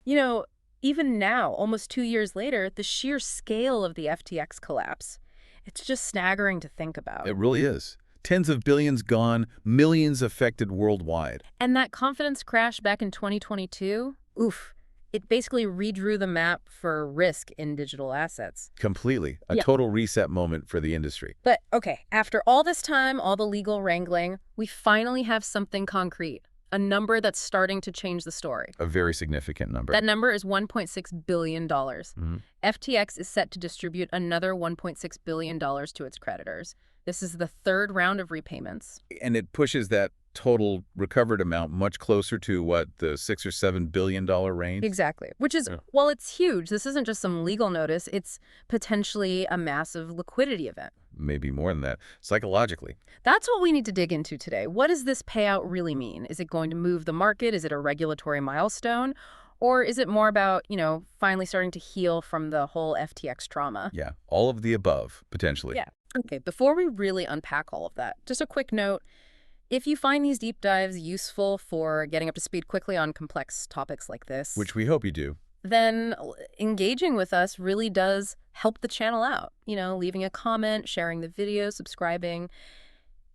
You know, even now, almost 2 years later, the sheer scale of the FTX collapse, it's just staggering to think about. It really is. Tens of billions gone, millions affected worldwide. And that confidence crash back in 2022, oof, it basically redrew the map for risk in digital assets. Completely. A Yeah. total reset moment for the industry. But okay, after all this time, all the legal wrangling, we finally have something concrete, a number that's starting to change the story. A very significant number. That number is $1.6 billion. Mhm. FTX is set to distribute another $1.6 billion to its creditors. This is the third round of repayments. And it pushes that total recovered amount much closer to, what, the $6 or $7 billion range? Exactly. Which is, Yeah. well, it's huge. This isn't just some legal notice. It's potentially a massive liquidity event. Maybe more than that. Psychologically. That's what we need to dig into today. What does this payout really mean? Is it going to move the market? Is it a regulatory milestone? Or is it more about, finally starting to heal from the whole FTX trauma? Yeah. All of the above, potentially. Yeah. Okay, before we really unpack all of that, just a quick note. If you find these deep dives useful for getting up to speed quickly on complex topics like this, Which we hope you do. then engaging with us really does help the channel out. Leaving a comment, sharing the video, subscribing.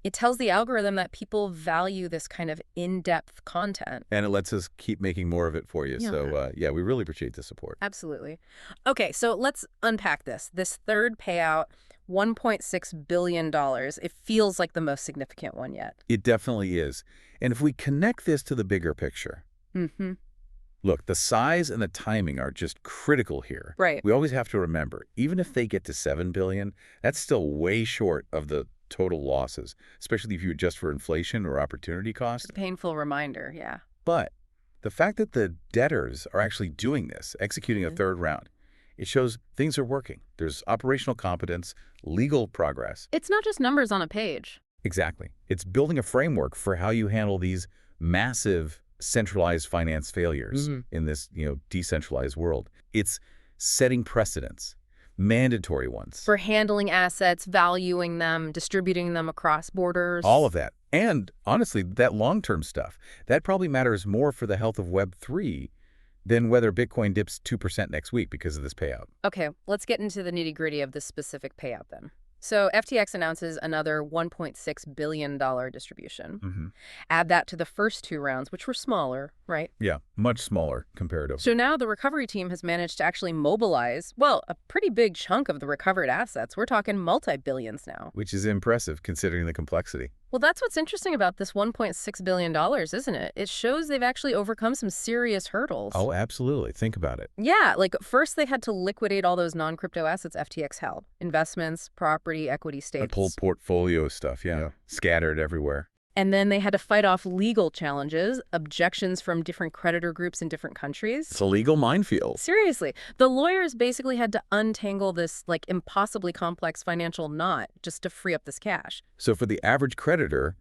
It tells the algorithm that people value this kind of in-depth content. And it lets us keep making more of it for you. Yeah. So, yeah, we really appreciate the support. Absolutely. Okay, so let's unpack this. This third payout, $1.6 billion. It feels like the most significant one yet. It definitely is. And if we connect this to the bigger picture, Mm-hmm. look, the size and the timing are just critical here. Right. We always have to remember, even if they get to $7 billion, that's still way short of the total losses, especially if you adjust for inflation or opportunity cost. It's a painful reminder, yeah. But the fact that the debtors are actually doing this, executing a third round, it shows things are working. There's operational competence, legal progress. It's not just numbers on a page. Exactly. It's building a framework for how you handle these massive centralized finance failures in this, decentralized world. It's setting precedents, mandatory ones. For handling assets, valuing them, distributing them across borders. All of that. And honestly, that long-term stuff, that probably matters more for the health of Web3 than whether Bitcoin dips 2% next week because of this payout. Okay, let's get into the nitty-gritty of this specific payout then. So FTX announces another $1.6 billion distribution. Add that to the first two rounds, which were smaller, right? Yeah, much smaller comparatively. So now the recovery team has managed to actually mobilize, well, a pretty big chunk of the recovered assets. We're talking multi-billions now. Which is impressive considering the complexity. Well, that's what's interesting about this $1.6 billion, isn't it? It shows they've actually overcome some serious hurdles. Oh, absolutely. Think about it. Yeah, like first they had to liquidate all those non-crypto assets FTX held. Investments, property, equity stakes. The whole portfolio stuff, yeah. Scattered everywhere. And then they had to fight off legal challenges, objections from different creditor groups in different countries. It's a legal minefield. Seriously, the lawyers basically had to untangle this impossibly complex financial knot just to free up this cash. So for the average creditor,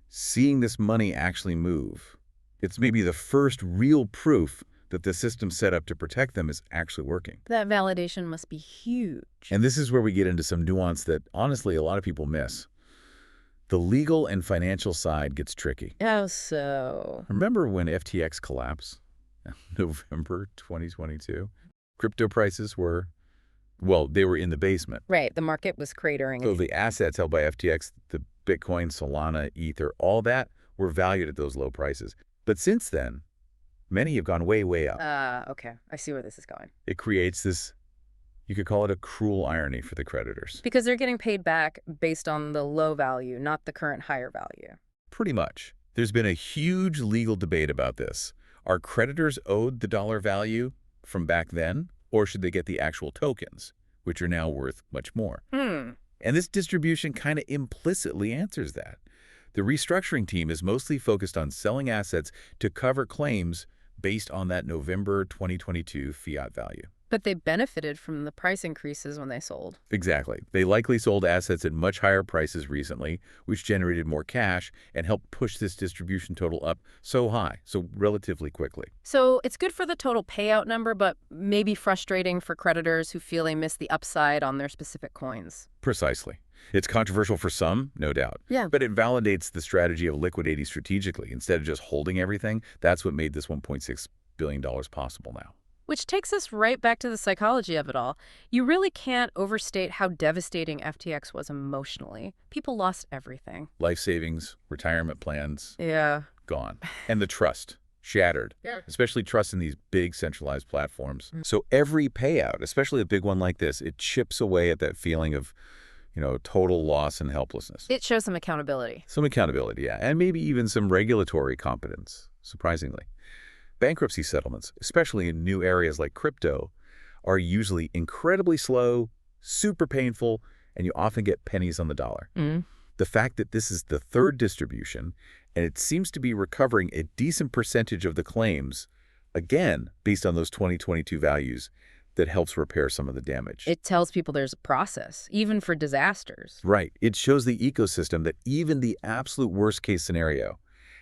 seeing this money actually move, it's maybe the first real proof that the system set up to protect them is actually working. That validation must be huge. And this is where we get into some nuance that, honestly, a lot of people miss. The legal and financial side gets tricky. Oh, so... Remember when FTX collapsed? November 2022? Crypto prices were, well, they were in the basement. Right, the market was cratering. So the assets held by FTX, the Bitcoin, Solana, Ether, all that were valued at those low prices. But since then, many have gone way, way up. Okay, I see where this is going. It creates this, you could call it a cruel irony for the creditors. Because they're getting paid back based on the low value, not the current higher value. Pretty much. There's been a huge legal debate about this. Are creditors owed the dollar value from back then, or should they get the actual tokens, which are now worth much more? And this distribution kind of implicitly answers that. The restructuring team is mostly focused on selling assets to cover claims based on that November 2022 fiat value. But they benefited from the price increases when they sold. Exactly. They likely sold assets at much higher prices recently, which generated more cash and helped push this distribution total up so high, so relatively quickly. So it's good for the total payout number, but maybe frustrating for creditors who feel they missed the upside on their specific coins. Precisely. It's controversial for some, no doubt. Yeah. But it validates the strategy of liquidating strategically instead of just holding everything. That's what made this $1.6 billion possible now. Which takes us right back to the psychology of it all. You really can't overstate how devastating FTX was emotionally. People lost everything. Life savings, retirement plans, Yeah. gone. And the trust, shattered. Yeah. Especially trust in these big centralized platforms. So every payout, especially a big one like this, it chips away at that feeling of, total loss and helplessness. It shows some accountability. Some accountability, yeah. And maybe even some regulatory competence, surprisingly. Bankruptcy settlements, especially in new areas like crypto, are usually incredibly slow, super painful, and you often get pennies on the dollar. The fact that this is the third distribution, and it seems to be recovering a decent percentage of the claims, again, based on those 2022 values, that helps repair some of the damage. It tells people there's a process, even for disasters. Right. It shows the ecosystem that even the absolute worst-case scenario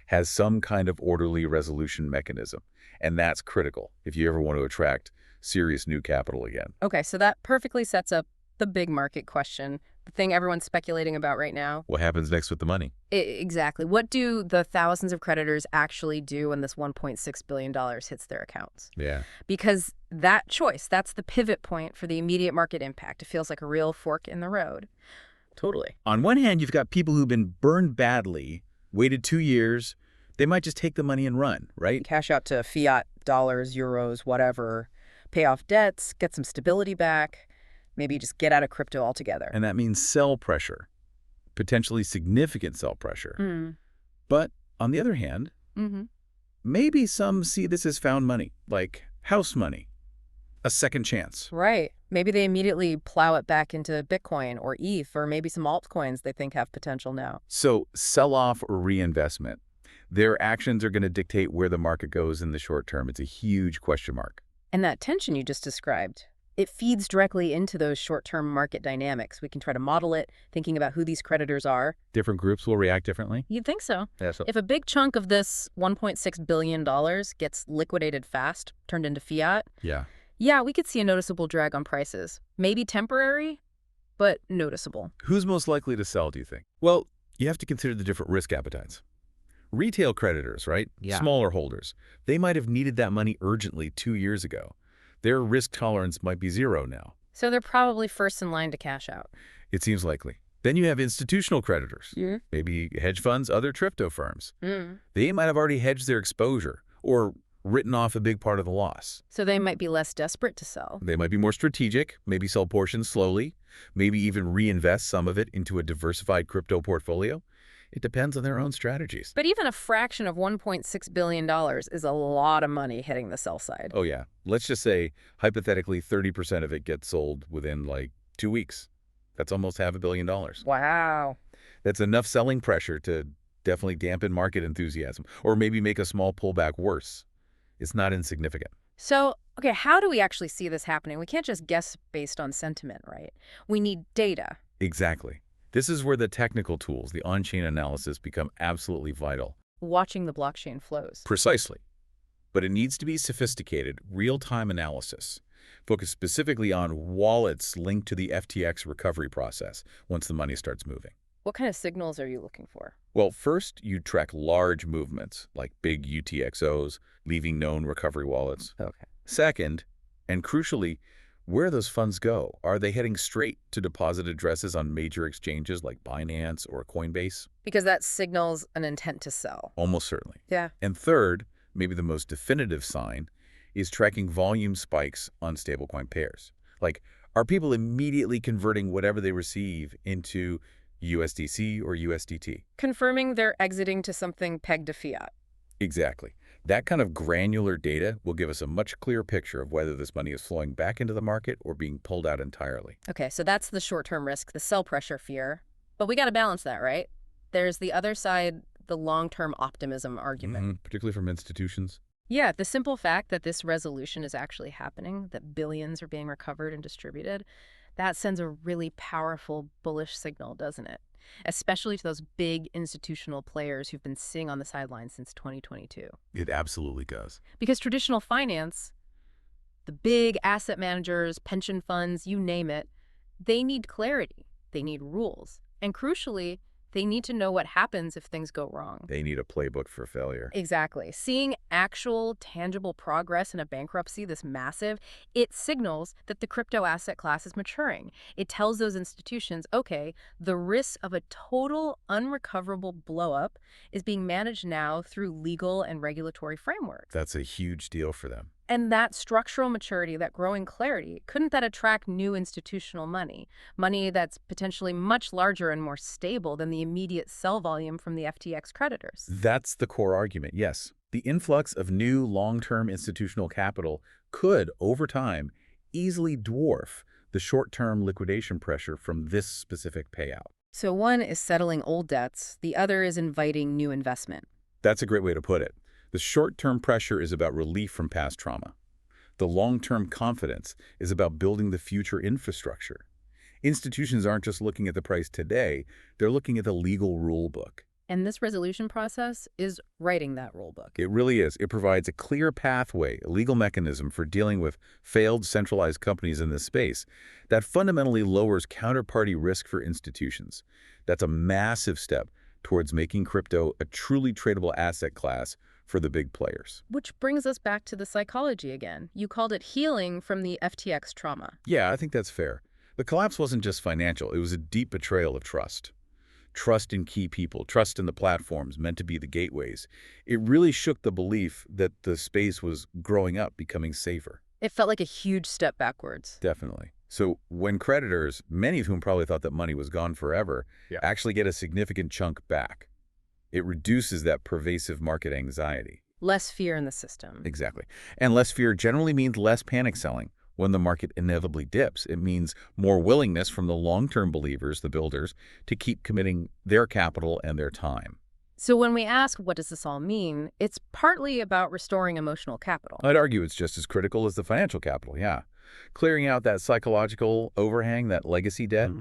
has some kind of orderly resolution mechanism. And that's critical if you ever want to attract serious new capital again. Okay, so that perfectly sets up the big market question, the thing everyone's speculating about right now. What happens next with the money? Exactly. What do the thousands of creditors actually do when this $1.6 billion hits their accounts? Yeah. Because that choice, that's the pivot point for the immediate market impact. It feels like a real fork in the road. Totally. On one hand, you've got people who've been burned badly, waited 2 years. They might just take the money and run, right? Cash out to fiat, dollars, euros, whatever, pay off debts, get some stability back, maybe just get out of crypto altogether. And that means sell pressure, potentially significant sell pressure. But on the other hand, maybe some see this as found money, like house money, a second chance. Right. Maybe they immediately plow it back into Bitcoin or ETH or maybe some altcoins they think have potential now. So sell-off or reinvestment, their actions are going to dictate where the market goes in the short term. It's a huge question mark. And that tension you just described, it feeds directly into those short-term market dynamics. We can try to model it, thinking about who these creditors are. Different groups will react differently? You'd think so. Yeah, so If a big chunk of this $1.6 billion gets liquidated fast, turned into fiat, yeah, we could see a noticeable drag on prices. Maybe temporary, but noticeable. who's most likely to sell, do you think? Well, you have to consider the different risk appetites. Retail creditors, right? Yeah. Smaller holders. They might have needed that money urgently 2 years ago. Their risk tolerance might be zero now. So they're probably first in line to cash out. It seems likely. Then you have institutional creditors. Maybe hedge funds, other crypto firms. They might have already hedged their exposure or written off a big part of the loss. So they might be less desperate to sell. They might be more strategic, maybe sell portions slowly, maybe even reinvest some of it into a diversified crypto portfolio. It depends on their own strategies. But even a fraction of $1.6 billion is a lot of money hitting the sell side. Oh yeah, let's just say, hypothetically, 30% of it gets sold within like 2 weeks. That's almost $500 million. Wow. That's enough selling pressure to definitely dampen market enthusiasm, or maybe make a small pullback worse. It's not insignificant. So, okay, how do we actually see this happening? We can't just guess based on sentiment, right? We need data. Exactly. This is where the technical tools, the on-chain analysis, become absolutely vital. Watching the blockchain flows. Precisely. But it needs to be sophisticated, real-time analysis, focused specifically on wallets linked to the FTX recovery process once the money starts moving. What kind of signals are you looking for? Well, first, you track large movements, like big UTXOs, leaving known recovery wallets. Okay. Second, and crucially, where those funds go. Are they heading straight to deposit addresses on major exchanges like Binance or Coinbase? Because that signals an intent to sell. Almost certainly. Yeah. And third, maybe the most definitive sign, is tracking volume spikes on stablecoin pairs. Like, are people immediately converting whatever they receive into USDC or USDT? Confirming they're exiting to something pegged to fiat. Exactly. That kind of granular data will give us a much clearer picture of whether this money is flowing back into the market or being pulled out entirely. Okay, so that's the short-term risk, the sell pressure fear. But we got to balance that, right? There's the other side, the long-term optimism argument. Particularly from institutions. Yeah, the simple fact that this resolution is actually happening, that billions are being recovered and distributed, that sends a really powerful bullish signal, doesn't it? Especially to those big institutional players who've been sitting on the sidelines since 2022. It absolutely does. Because traditional finance, the big asset managers, pension funds, you name it, they need clarity. They need rules. And crucially, They need to know what happens if things go wrong. They need a playbook for failure. Exactly. Seeing actual, tangible progress in a bankruptcy this massive, it signals that the crypto asset class is maturing. It tells those institutions, okay, the risk of a total unrecoverable blow-up is being managed now through legal and regulatory frameworks. That's a huge deal for them. And that structural maturity, that growing clarity, couldn't that attract new institutional money? Money that's potentially much larger and more stable than the immediate sell volume from the FTX creditors. That's the core argument, yes. The influx of new long-term institutional capital could, over time, easily dwarf the short-term liquidation pressure from this specific payout. So one is settling old debts, the other is inviting new investment. That's a great way to put it. The short-term pressure is about relief from past trauma. The long-term confidence is about building the future infrastructure. Institutions aren't just looking at the price today, they're looking at the legal rule book. And this resolution process is writing that rule book. It really is. It provides a clear pathway, a legal mechanism for dealing with failed centralized companies in this space that fundamentally lowers counterparty risk for institutions. That's a massive step towards making crypto a truly tradable asset class for the big players. Which brings us back to the psychology again. You called it healing from the FTX trauma. Yeah, I think that's fair. The collapse wasn't just financial. It was a deep betrayal of trust. Trust in key people, trust in the platforms meant to be the gateways. It really shook the belief that the space was growing up, becoming safer. It felt like a huge step backwards. Definitely. So when creditors, many of whom probably thought that money was gone forever, actually get a significant chunk back, it reduces that pervasive market anxiety. Less fear in the system. Exactly. And less fear generally means less panic selling. When the market inevitably dips, it means more willingness from the long-term believers, the builders, to keep committing their capital and their time. So when we ask, what does this all mean, it's partly about restoring emotional capital. I'd argue it's just as critical as the financial capital, yeah. Clearing out that psychological overhang, that legacy debt,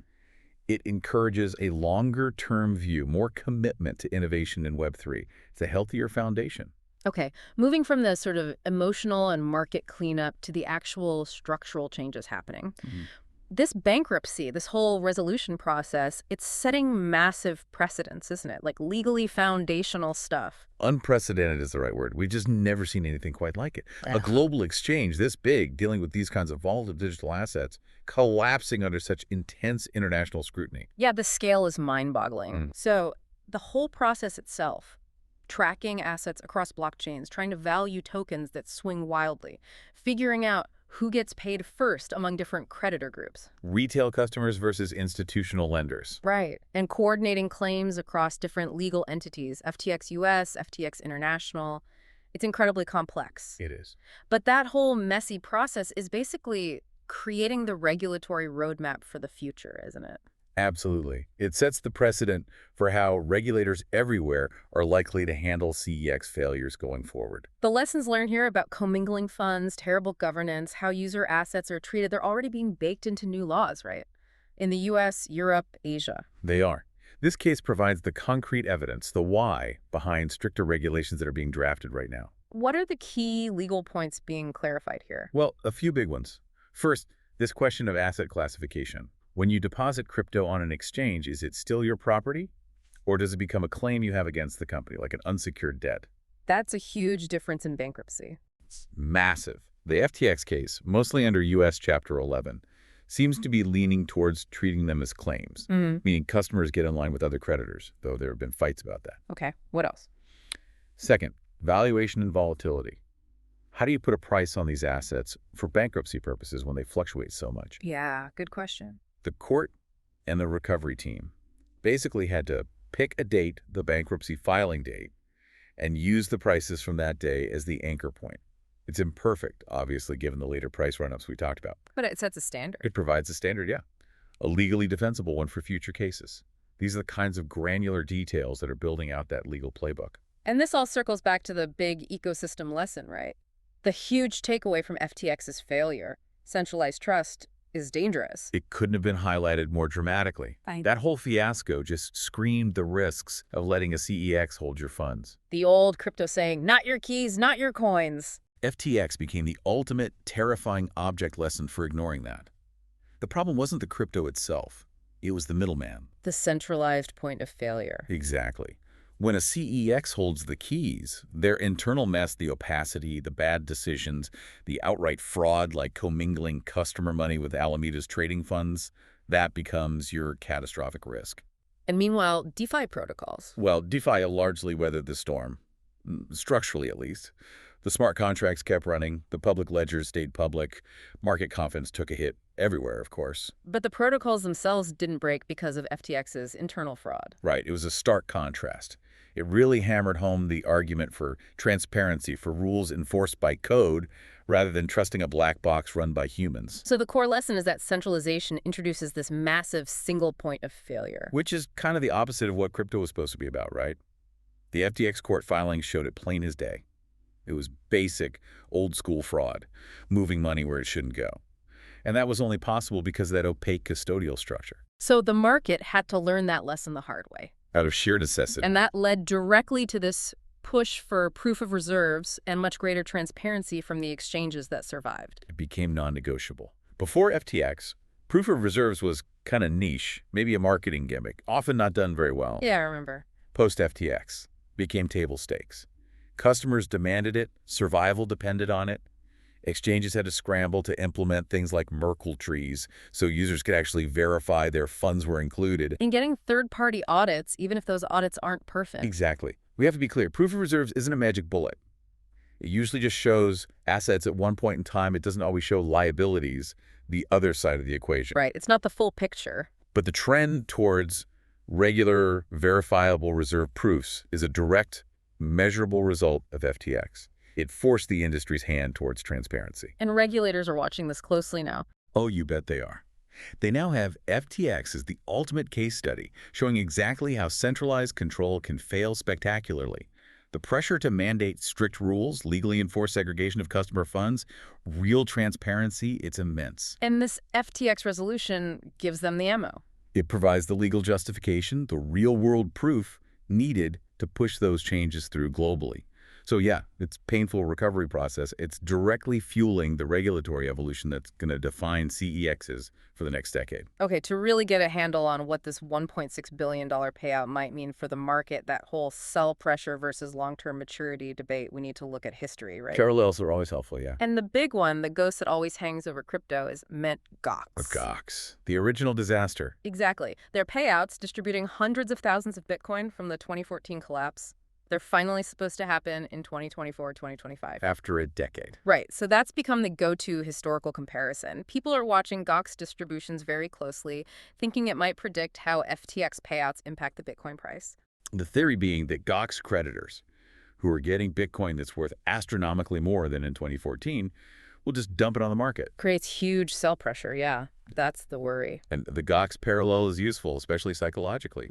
it encourages a longer-term view, more commitment to innovation in Web3. It's a healthier foundation. Okay, moving from the sort of emotional and market cleanup to the actual structural changes happening. This bankruptcy, this whole resolution process, it's setting massive precedents, isn't it? Like legally foundational stuff. Unprecedented is the right word. We've just never seen anything quite like it. A global exchange this big, dealing with these kinds of volatile digital assets, collapsing under such intense international scrutiny. Yeah, the scale is mind-boggling. So the whole process itself, tracking assets across blockchains, trying to value tokens that swing wildly, figuring out who gets paid first among different creditor groups. Retail customers versus institutional lenders. Right. And coordinating claims across different legal entities, FTX US, FTX International. It's incredibly complex. It is. But that whole messy process is basically creating the regulatory roadmap for the future, isn't it? Absolutely. It sets the precedent for how regulators everywhere are likely to handle CEX failures going forward. The lessons learned here about commingling funds, terrible governance, how user assets are treated, they're already being baked into new laws, right? In the US, Europe, Asia. They are. This case provides the concrete evidence, the why, behind stricter regulations that are being drafted right now. What are the key legal points being clarified here? Well, a few big ones. First, this question of asset classification. When you deposit crypto on an exchange, is it still your property? Or does it become a claim you have against the company, like an unsecured debt? That's a huge difference in bankruptcy. Massive. The FTX case, mostly under U.S. Chapter 11, seems to be leaning towards treating them as claims, meaning customers get in line with other creditors, though there have been fights about that. Okay, what else? Second, valuation and volatility. How do you put a price on these assets for bankruptcy purposes when they fluctuate so much? Yeah, good question. The court and the recovery team basically had to pick a date, the bankruptcy filing date, and use the prices from that day as the anchor point. It's imperfect, obviously, given the later price run-ups we talked about. But it sets a standard. It provides a standard, yeah. A legally defensible one for future cases. These are the kinds of granular details that are building out that legal playbook. And this all circles back to the big ecosystem lesson, right? The huge takeaway from FTX's failure, centralized trust, is dangerous. It couldn't have been highlighted more dramatically. That whole fiasco just screamed the risks of letting a CEX hold your funds. The old crypto saying, not your keys, not your coins. FTX became the ultimate terrifying object lesson for ignoring that. The problem wasn't the crypto itself. It was the middleman. The centralized point of failure. Exactly. When a CEX holds the keys, their internal mess, the opacity, the bad decisions, the outright fraud like commingling customer money with Alameda's trading funds, that becomes your catastrophic risk. And meanwhile, DeFi protocols. Well, DeFi largely weathered the storm, structurally at least. The smart contracts kept running, the public ledgers stayed public, market confidence took a hit everywhere, of course. But the protocols themselves didn't break because of FTX's internal fraud. Right, it was a stark contrast. It really hammered home the argument for transparency, for rules enforced by code, rather than trusting a black box run by humans. So the core lesson is that centralization introduces this massive single point of failure. Which is kind of the opposite of what crypto was supposed to be about, right? The FTX court filings showed it plain as day. It was basic, old-school fraud, moving money where it shouldn't go. And that was only possible because of that opaque custodial structure. So the market had to learn that lesson the hard way. Out of sheer necessity. And that led directly to this push for proof of reserves and much greater transparency from the exchanges that survived. It became non-negotiable. Before FTX, proof of reserves was kind of niche, maybe a marketing gimmick, often not done very well. Yeah, I remember. Post-FTX, became table stakes. Customers demanded it, survival depended on it. Exchanges had to scramble to implement things like Merkle trees so users could actually verify their funds were included. And getting third-party audits, even if those audits aren't perfect. Exactly. We have to be clear. Proof of reserves isn't a magic bullet. It usually just shows assets at one point in time. It doesn't always show liabilities, the other side of the equation. Right. It's not the full picture. But the trend towards regular, verifiable reserve proofs is a direct, measurable result of FTX. It forced the industry's hand towards transparency. And regulators are watching this closely now. Oh, you bet they are. They now have FTX as the ultimate case study, showing exactly how centralized control can fail spectacularly. The pressure to mandate strict rules, legally enforce segregation of customer funds, real transparency, it's immense. And this FTX resolution gives them the ammo. It provides the legal justification, the real-world proof needed to push those changes through globally. So yeah, it's a painful recovery process. It's directly fueling the regulatory evolution that's going to define CEXs for the next decade. Okay, to really get a handle on what this $1.6 billion payout might mean for the market, that whole sell pressure versus long-term maturity debate, we need to look at history, right? Parallels are always helpful, yeah. And the big one, the ghost that always hangs over crypto, is Mt. Gox. Gox, the original disaster. Exactly. Their payouts, distributing hundreds of thousands of Bitcoin from the 2014 collapse, they're finally supposed to happen in 2024, 2025. After a decade. Right. So that's become the go-to historical comparison. People are watching Gox distributions very closely, thinking it might predict how FTX payouts impact the Bitcoin price. The theory being that Gox creditors, who are getting Bitcoin that's worth astronomically more than in 2014, will just dump it on the market. Creates huge sell pressure, yeah. That's the worry. And the Gox parallel is useful, especially psychologically.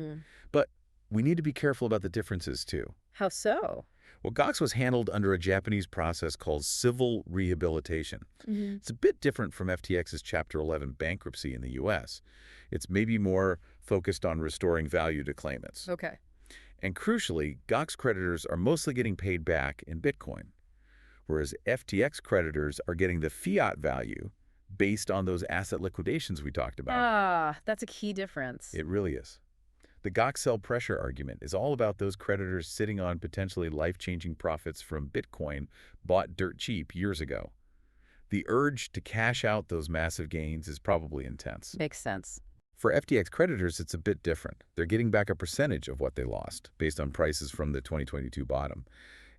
But we need to be careful about the differences, too. How so? Well, Gox was handled under a Japanese process called civil rehabilitation. It's a bit different from FTX's Chapter 11 bankruptcy in the U.S. It's maybe more focused on restoring value to claimants. Okay. And crucially, Gox creditors are mostly getting paid back in Bitcoin, whereas FTX creditors are getting the fiat value based on those asset liquidations we talked about. Ah, that's a key difference. It really is. The Gox sell pressure argument is all about those creditors sitting on potentially life-changing profits from Bitcoin bought dirt cheap years ago. The urge to cash out those massive gains is probably intense. Makes sense. For FTX creditors, it's a bit different. They're getting back a percentage of what they lost based on prices from the 2022 bottom.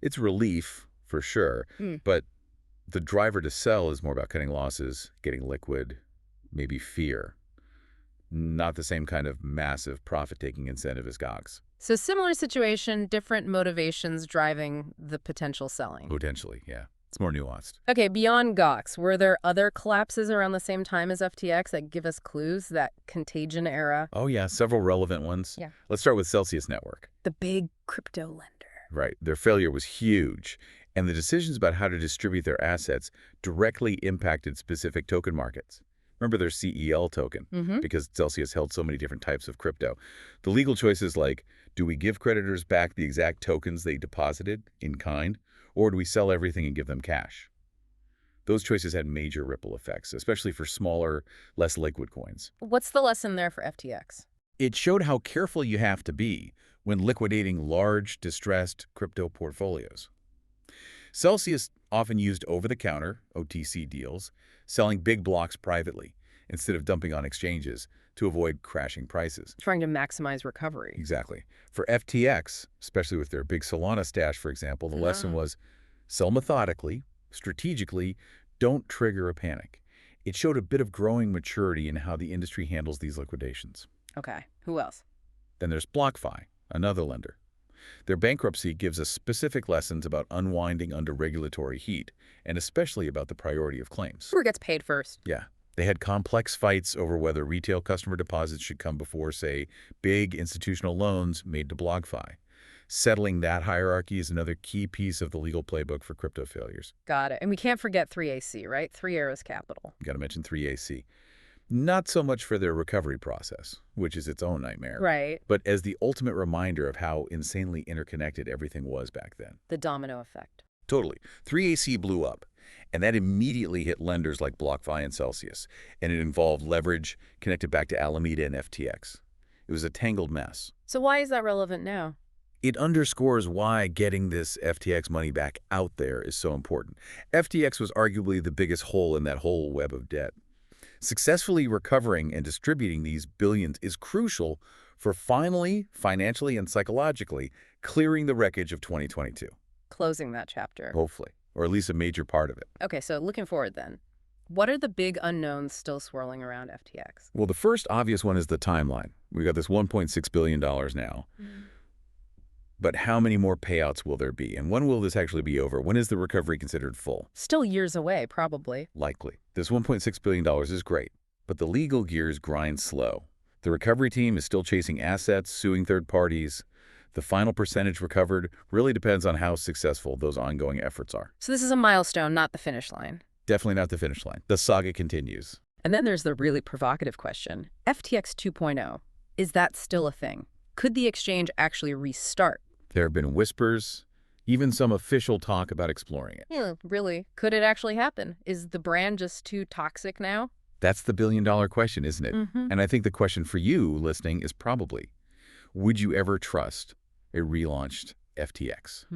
It's relief, for sure, but the driver to sell is more about cutting losses, getting liquid, maybe fear. Not the same kind of massive profit-taking incentive as Gox. So similar situation, different motivations driving the potential selling. Potentially, yeah. It's more nuanced. Okay, beyond Gox, were there other collapses around the same time as FTX that give us clues, that contagion era? Oh, yeah, several relevant ones. Yeah. Let's start with Celsius Network. The big crypto lender. Right. Their failure was huge, and the decisions about how to distribute their assets directly impacted specific token markets. Remember their CEL token, because Celsius held so many different types of crypto. The legal choices like, do we give creditors back the exact tokens they deposited in kind, or do we sell everything and give them cash? Those choices had major ripple effects, especially for smaller, less liquid coins. What's the lesson there for FTX? It showed how careful you have to be when liquidating large, distressed crypto portfolios. Celsius often used over-the-counter, OTC deals, selling big blocks privately instead of dumping on exchanges to avoid crashing prices. Trying to maximize recovery. Exactly. For FTX, especially with their big Solana stash, for example, the lesson was sell methodically, strategically, don't trigger a panic. It showed a bit of growing maturity in how the industry handles these liquidations. Okay, who else? Then there's BlockFi, another lender. Their bankruptcy gives us specific lessons about unwinding under regulatory heat, and especially about the priority of claims. Who gets paid first? Yeah. They had complex fights over whether retail customer deposits should come before, say, big institutional loans made to BlockFi. Settling that hierarchy is another key piece of the legal playbook for crypto failures. Got it. And we can't forget 3AC, right? Three Arrows Capital. Got to mention 3AC. Not so much for their recovery process, which is its own nightmare, Right. but as the ultimate reminder of how insanely interconnected everything was back then. The domino effect. Totally. 3AC blew up, and that immediately hit lenders like BlockFi and Celsius, and it involved leverage connected back to Alameda and FTX. It was a tangled mess. So why is that relevant now? It underscores why getting this FTX money back out there is so important. FTX was arguably the biggest hole in that whole web of debt. Successfully recovering and distributing these billions is crucial for finally, financially and psychologically, clearing the wreckage of 2022. Closing that chapter. Hopefully, or at least a major part of it. Okay, so looking forward then. What are the big unknowns still swirling around FTX? Well, the first obvious one is the timeline. We got this $1.6 billion now. But how many more payouts will there be? And when will this actually be over? When is the recovery considered full? Still years away, probably. Likely. This $1.6 billion is great, but the legal gears grind slow. The recovery team is still chasing assets, suing third parties. The final percentage recovered really depends on how successful those ongoing efforts are. So this is a milestone, not the finish line. Definitely not the finish line. The saga continues. And then there's the really provocative question. FTX 2.0, is that still a thing? Could the exchange actually restart? There have been whispers, even some official talk about exploring it. Yeah, really? Could it actually happen? Is the brand just too toxic now? That's the billion-dollar question, isn't it? And I think the question for you listening is probably, would you ever trust a relaunched FTX?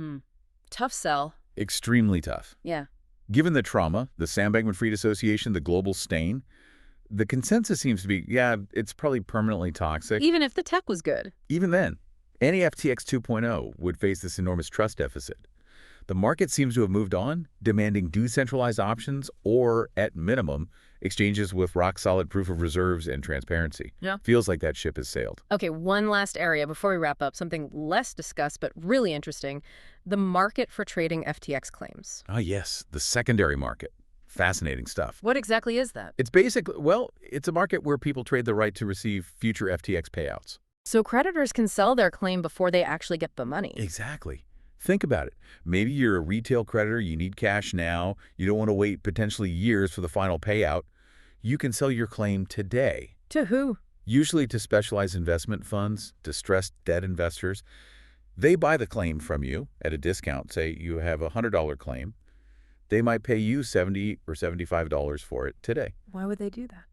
Tough sell. Extremely tough. Yeah. Given the trauma, the Sam Bankman-Fried Association, the global stain, the consensus seems to be, yeah, it's probably permanently toxic. Even if the tech was good. Even then, any FTX 2.0 would face this enormous trust deficit. The market seems to have moved on, demanding decentralized options or, at minimum, exchanges with rock-solid proof of reserves and transparency. Yeah. Feels like that ship has sailed. Okay, one last area before we wrap up, something less discussed but really interesting, the market for trading FTX claims. Ah, yes, the secondary market. Fascinating stuff. What exactly is that? It's basically, well, it's a market where people trade the right to receive future FTX payouts. So creditors can sell their claim before they actually get the money. Exactly. Think about it. Maybe you're a retail creditor, you need cash now, you don't want to wait potentially years for the final payout. You can sell your claim today. To who? Usually to specialized investment funds, distressed debt investors. They buy the claim from you at a discount. Say you have a $100 claim. They might pay you $70 or $75 for it today. Why would they do that?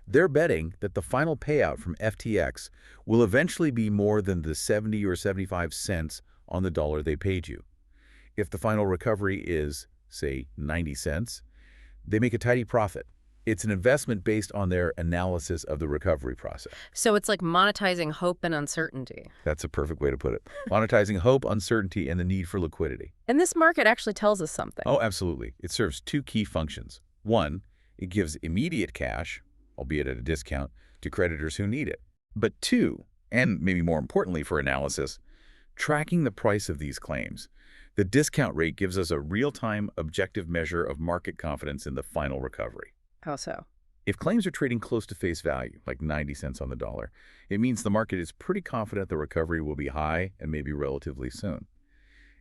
They're betting that the final payout from FTX will eventually be more than the 70 or 75 cents on the dollar they paid you. If the final recovery is, say, 90 cents, they make a tidy profit. It's an investment based on their analysis of the recovery process. So it's like monetizing hope and uncertainty. That's a perfect way to put it. Monetizing hope, uncertainty, and the need for liquidity. And this market actually tells us something. Oh, absolutely. It serves two key functions. One, it gives immediate cash, albeit at a discount, to creditors who need it. But two, and maybe more importantly for analysis, tracking the price of these claims. The discount rate gives us a real-time objective measure of market confidence in the final recovery. How so? If claims are trading close to face value, like 90 cents on the dollar, it means the market is pretty confident the recovery will be high and maybe relatively soon.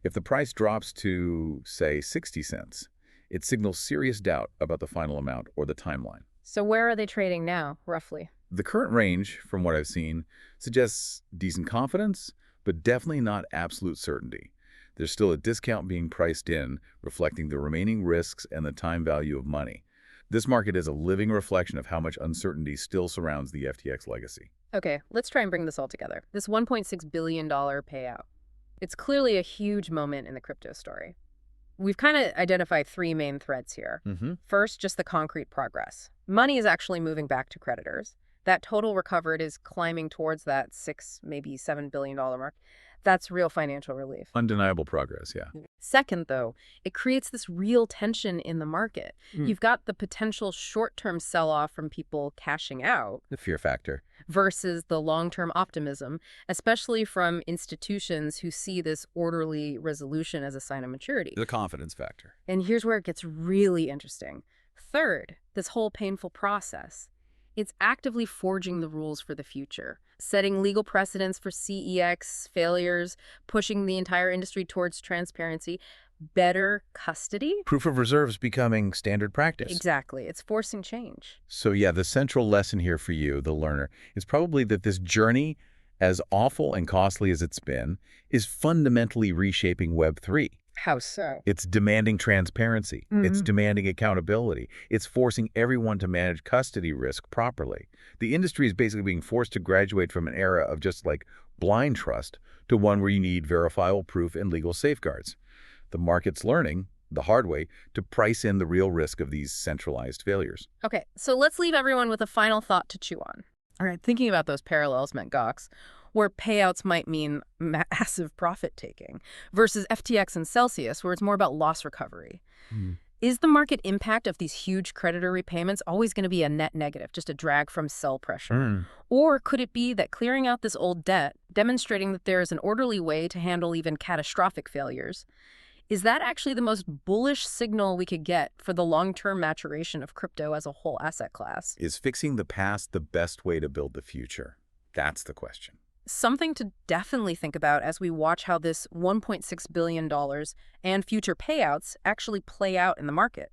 If the price drops to, say, 60 cents, it signals serious doubt about the final amount or the timeline. So where are they trading now, roughly? The current range, from what I've seen, suggests decent confidence, but definitely not absolute certainty. There's still a discount being priced in, reflecting the remaining risks and the time value of money. This market is a living reflection of how much uncertainty still surrounds the FTX legacy. Okay, let's try and bring this all together. This $1.6 billion payout. It's clearly a huge moment in the crypto story. We've kind of identified three main threads here. First, just the concrete progress. Money is actually moving back to creditors. That total recovered is climbing towards that $6, maybe $7 billion mark. That's real financial relief. Undeniable progress, yeah. Second, though, it creates this real tension in the market. You've got the potential short-term sell-off from people cashing out The fear factor. versus the long-term optimism, especially from institutions who see this orderly resolution as a sign of maturity. The confidence factor. And here's where it gets really interesting. Third, this whole painful process. It's actively forging the rules for the future, setting legal precedents for CEX failures, pushing the entire industry towards transparency, better custody. Proof of reserves becoming standard practice. Exactly. It's forcing change. So yeah, the central lesson here for you, the learner, is probably that this journey, as awful and costly as it's been, is fundamentally reshaping Web3. How so? It's demanding transparency. It's demanding accountability. It's forcing everyone to manage custody risk properly. The industry is basically being forced to graduate from an era of just like blind trust to one where you need verifiable proof and legal safeguards. The market's learning, the hard way, to price in the real risk of these centralized failures. Okay, so let's leave everyone with a final thought to chew on. All right, thinking about those parallels meant Gox, where payouts might mean massive profit-taking, versus FTX and Celsius, where it's more about loss recovery. Is the market impact of these huge creditor repayments always going to be a net negative, just a drag from sell pressure? Or could it be that clearing out this old debt, demonstrating that there is an orderly way to handle even catastrophic failures, is that actually the most bullish signal we could get for the long-term maturation of crypto as a whole asset class? Is fixing the past the best way to build the future? That's the question. Something to definitely think about as we watch how this $1.6 billion and future payouts actually play out in the market.